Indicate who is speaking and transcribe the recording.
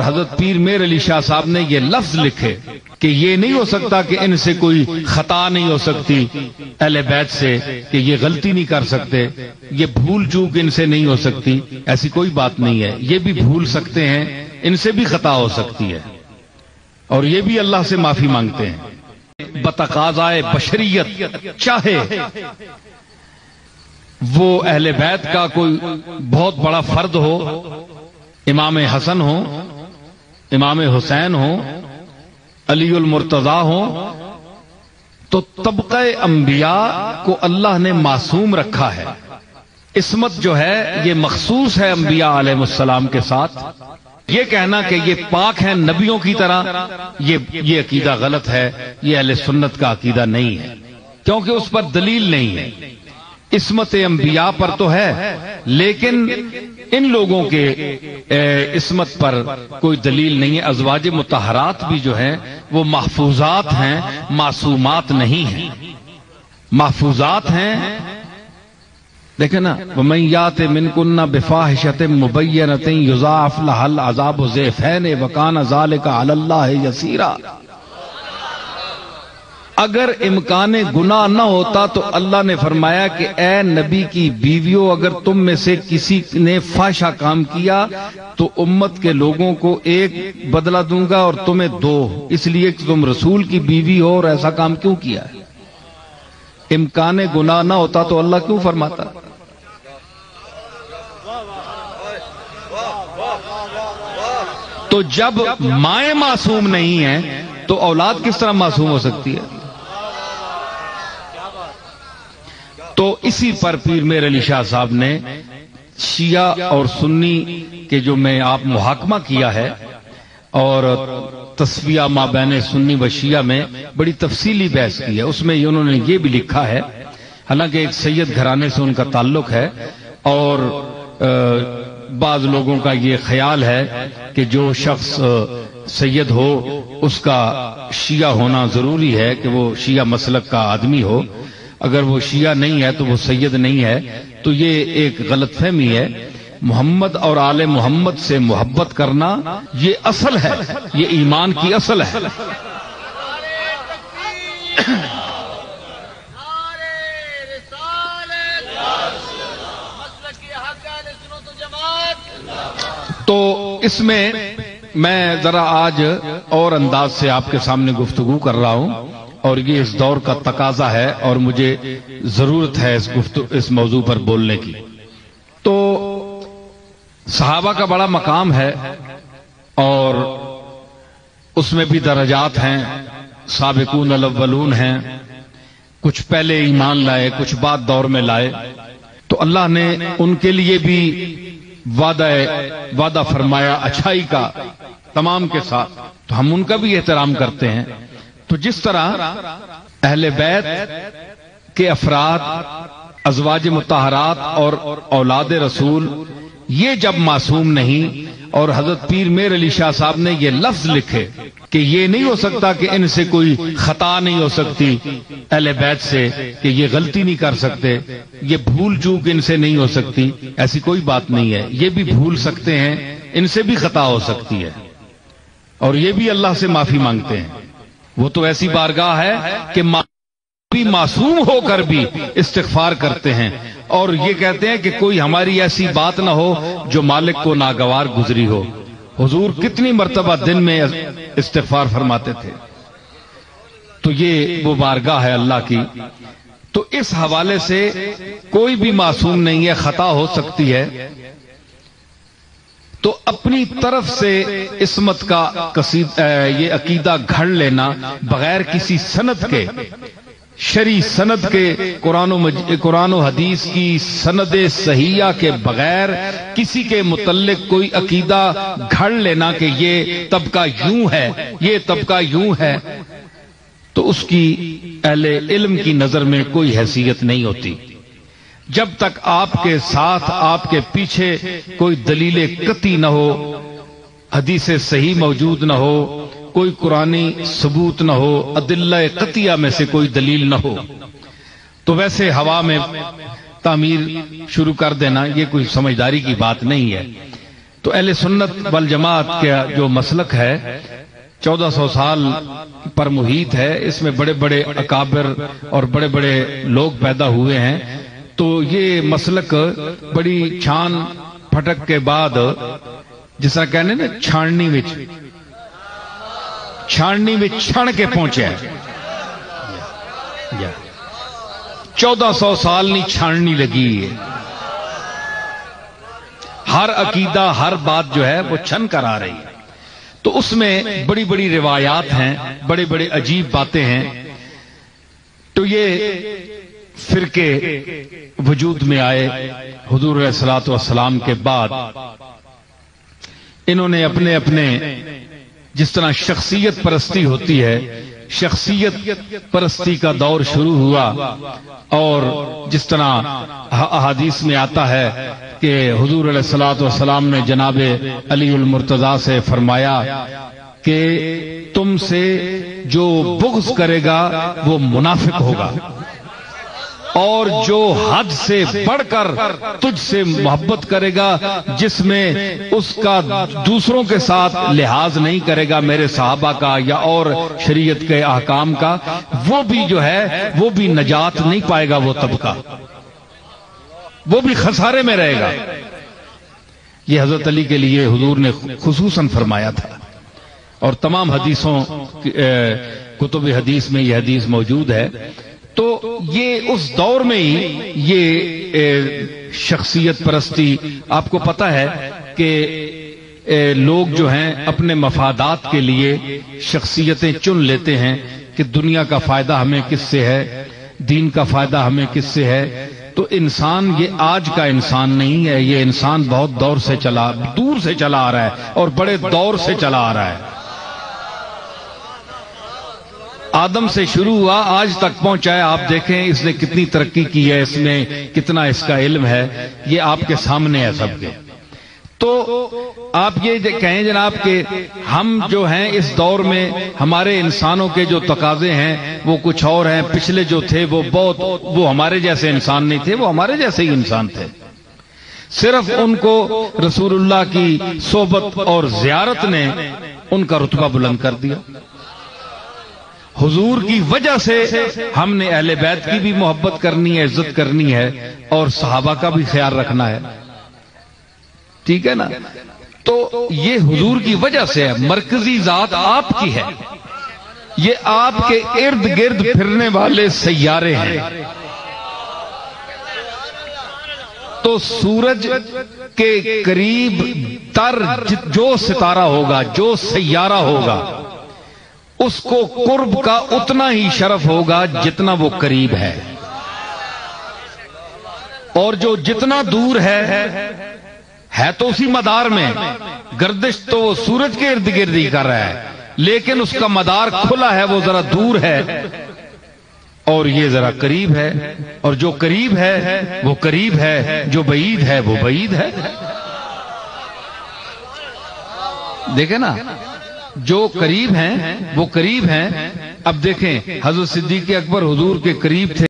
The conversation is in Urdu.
Speaker 1: حضرت پیر میر علی شاہ صاحب نے یہ لفظ لکھے کہ یہ نہیں ہو سکتا کہ ان سے کوئی خطا نہیں ہو سکتی اہل بیت سے، کہ یہ غلطی نہیں کر سکتے، یہ بھول چوک ان سے نہیں ہو سکتی، ایسی کوئی بات نہیں ہے، یہ بھی بھول سکتے ہیں، ان سے بھی خطا ہو سکتی ہے، اور یہ بھی اللہ سے معافی مانگتے ہیں بتقاضائے بشریت۔ چاہے وہ اہل بیت کا کوئی بہت بڑا فرد ہو، امام حسن ہو، امام حسین ہو، علی المرتضیٰ ہو، تو طبقہ انبیاء کو اللہ نے معصوم رکھا ہے۔ عصمت جو ہے یہ مخصوص ہے انبیاء علیہ السلام کے ساتھ۔ یہ کہنا کہ یہ پاک ہیں نبیوں کی طرح، یہ عقیدہ غلط ہے، یہ اہل سنت کا عقیدہ نہیں ہے، کیونکہ اس پر دلیل نہیں ہے۔ عصمت انبیاء پر تو ہے، لیکن ان لوگوں کے عصمت پر کوئی دلیل نہیں ہے۔ ازواج مطہرات بھی جو ہیں وہ محفوظات ہیں، معصومات نہیں ہیں، محفوظات ہیں۔ دیکھیں نا، وَمَن یَأْتِ مِنکُنَّ بِفَاحِشَةٍ مُبَیِّنَةٍ یُضَاعَف لَهَا الْعَذَابُ ضِعْفَینِ وَکَانَ ذَلِکَ عَلَى اللَّهِ یَسِیرًا۔ اگر امکان گناہ نہ ہوتا تو اللہ نے فرمایا کہ اے نبی کی بیویوں، اگر تم میں سے کسی نے فحشہ کام کیا تو امت کے لوگوں کو ایک بدلہ دوں گا اور تمہیں دو، اس لیے کہ تم رسول کی بیوی ہو اور ایسا کام کیوں کیا ہے۔ امکان گناہ نہ ہوتا تو اللہ کیوں فرماتا؟ تو جب مائیں معصوم نہیں ہیں تو اولاد کس طرح معصوم ہو سکتی ہے؟ تو اسی پر پیر میر علی شاہ صاحب نے شیعہ اور سنی کے جو میں آپ محاکمہ کیا ہے، اور تصفیہ مابین سنی و شیعہ میں بڑی تفصیلی بحث کی ہے، اس میں انہوں نے یہ بھی لکھا ہے، حالانکہ ایک سید گھرانے سے ان کا تعلق ہے، اور بعض لوگوں کا یہ خیال ہے کہ جو شخص سید ہو اس کا شیعہ ہونا ضروری ہے، کہ وہ شیعہ مسلک کا آدمی ہو، اگر وہ شیعہ نہیں ہے تو وہ سید نہیں ہے۔ تو یہ ایک غلط فہمی ہے۔ محمد اور آل محمد سے محبت کرنا یہ اصل ہے، یہ ایمان کی اصل ہے۔ تو اس میں ذرا آج اور انداز سے آپ کے سامنے گفتگو کر رہا ہوں، اور یہ اس دور کا تقاضا ہے اور مجھے ضرورت ہے اس موضوع پر بولنے کی۔ تو صحابہ کا بڑا مقام ہے، اور اس میں بھی درجات ہیں، سابقون الاولون ہیں، کچھ پہلے ایمان لائے، کچھ بعد دور میں لائے، تو اللہ نے ان کے لیے بھی وعدہ فرمایا اچھائی کا تمام کے ساتھ، تو ہم ان کا بھی احترام کرتے ہیں۔ تو جس طرح اہل بیت کے افراد، ازواج مطہرات اور اولاد رسول یہ جب معصوم نہیں، اور حضرت پیر میر علی شاہ صاحب نے یہ لفظ لکھے کہ یہ نہیں ہو سکتا کہ ان سے کوئی خطا نہیں ہو سکتی اہل بیت سے، کہ یہ غلطی نہیں کر سکتے، یہ بھول چوک ان سے نہیں ہو سکتی، ایسی کوئی بات نہیں ہے، یہ بھی بھول سکتے ہیں، ان سے بھی خطا ہو سکتی ہے، اور یہ بھی اللہ سے معافی مانگتے ہیں۔ وہ تو ایسی بارگاہ ہے کہ معصوم ہو کر بھی استغفار کرتے ہیں، اور یہ کہتے ہیں کہ کوئی ہماری ایسی بات نہ ہو جو مالک کو ناگوار گزری ہو۔ حضور کتنی مرتبہ دن میں استغفار فرماتے تھے۔ تو یہ وہ بارگاہ ہے اللہ کی۔ تو اس حوالے سے کوئی بھی معصوم نہیں ہے، خطا ہو سکتی ہے، تو اپنی طرف سے عصمت کا یہ عقیدہ گھڑ لینا بغیر کسی سند کے، شرعی سند کے، قرآن و حدیث کی سند صحیحہ کے بغیر کسی کے متعلق کوئی عقیدہ گھڑ لینا کہ یہ طبقہ یوں ہے، یہ طبقہ یوں ہے، تو اس کی اہل علم کی نظر میں کوئی حیثیت نہیں ہوتی۔ جب تک آپ کے ساتھ، آپ کے پیچھے کوئی دلیل قطعی نہ ہو، حدیث صحیح موجود نہ ہو، کوئی قرآنی ثبوت نہ ہو، ادلہ قطعیہ میں سے کوئی دلیل نہ ہو، تو ویسے ہوا میں تعمیر شروع کر دینا یہ کوئی سمجھداری کی بات نہیں ہے۔ تو تو اہل سنت والجماعت کا جو مسلک ہے 1400 سال پر محیط ہے، اس میں بڑے بڑے اکابر اور بڑے بڑے لوگ پیدا ہوئے ہیں، تو یہ مسلک بڑی چھان پھٹک کے بعد جس طرح کہنے نا چھاننی وچ چھن کے پہنچے ہے۔ 1400 سال نہیں چھاننی لگی ہے، ہر عقیدہ ہر بات جو ہے وہ چھن کر آ رہی ہے، تو اس میں بڑی بڑی روایات ہیں، بڑے بڑے عجیب باتیں ہیں۔ تو یہ فرقے وجود میں آئے حضور علیہ الصلوۃ والسلام کے بعد، انہوں نے اپنے اپنے جس طرح شخصیت پرستی ہوتی ہے، شخصیت پرستی کا دور شروع ہوا، اور جس طرح احادیث میں آتا ہے کہ حضور علیہ الصلوۃ والسلام نے جناب علی المرتضیٰ سے فرمایا کہ تم سے جو بغض کرے گا وہ منافق ہوگا، اور جو حد سے بڑھ کر تجھ سے محبت کرے گا، جس میں اس کا دوسروں کے ساتھ لحاظ نہیں کرے گا میرے صحابہ کا یا اور شریعت کے احکام کا، وہ بھی جو ہے وہ بھی نجات نہیں پائے گا، وہ طبقہ وہ بھی خسارے میں رہے گا۔ یہ حضرت علی کے لیے حضور نے خصوصاً فرمایا تھا، اور تمام حدیثوں کتب حدیث میں یہ حدیث موجود ہے۔ تو یہ اس دور میں ہی یہ شخصیت پرستی، آپ کو پتہ ہے کہ لوگ جو ہیں اپنے مفادات کے لیے شخصیتیں چن لیتے ہیں کہ دنیا کا فائدہ ہمیں کس سے ہے، دین کا فائدہ ہمیں کس سے ہے۔ تو انسان یہ آج کا انسان نہیں ہے، یہ انسان بہت دور سے چلا آ رہا ہے، اور بڑے دور سے چلا آ رہا ہے۔ آدم سے شروع ہوا آج تک پہنچا ہے، آپ دیکھیں اس نے کتنی ترقی کی ہے، اس میں کتنا اس کا علم ہے، یہ آپ کے سامنے ہے سب کے۔ تو آپ یہ کہیں جناب کہ ہم جو ہیں اس دور میں ہمارے انسانوں کے جو تقاضے ہیں وہ کچھ اور ہیں، پچھلے جو تھے وہ ہمارے جیسے انسان نہیں تھے، وہ ہمارے جیسے ہی انسان تھے، صرف ان کو رسول اللہ کی صحبت اور زیارت نے ان کا رتبہ بلند کر دیا۔ حضور کی وجہ سے ہم نے اہل بیت کی بھی محبت کرنی ہے، عزت کرنی ہے، اور صحابہ کا بھی خیال رکھنا ہے، ٹھیک ہے نا؟ تو یہ حضور کی وجہ سے ہے، مرکزی ذات آپ کی ہے، یہ آپ کے ارد گرد پھرنے والے سیارے ہیں۔ تو سورج کے قریب تر جو ستارہ ہوگا، جو سیارہ ہوگا، اس کو قرب کا اتنا ہی شرف ہوگا جتنا وہ قریب ہے، اور جو جتنا دور ہے تو اسی مدار میں گردش تو وہ سورج کے ارد گرد ہی کر رہا ہے، لیکن اس کا مدار کھلا ہے، وہ ذرا دور ہے، اور یہ ذرا قریب ہے، اور جو قریب ہے وہ قریب ہے، جو بعید ہے وہ بعید ہے۔ دیکھیں نا، جو قریب ہیں وہ قریب ہیں۔ اب دیکھیں حضرت صدیق اکبر حضور کے قریب تھے،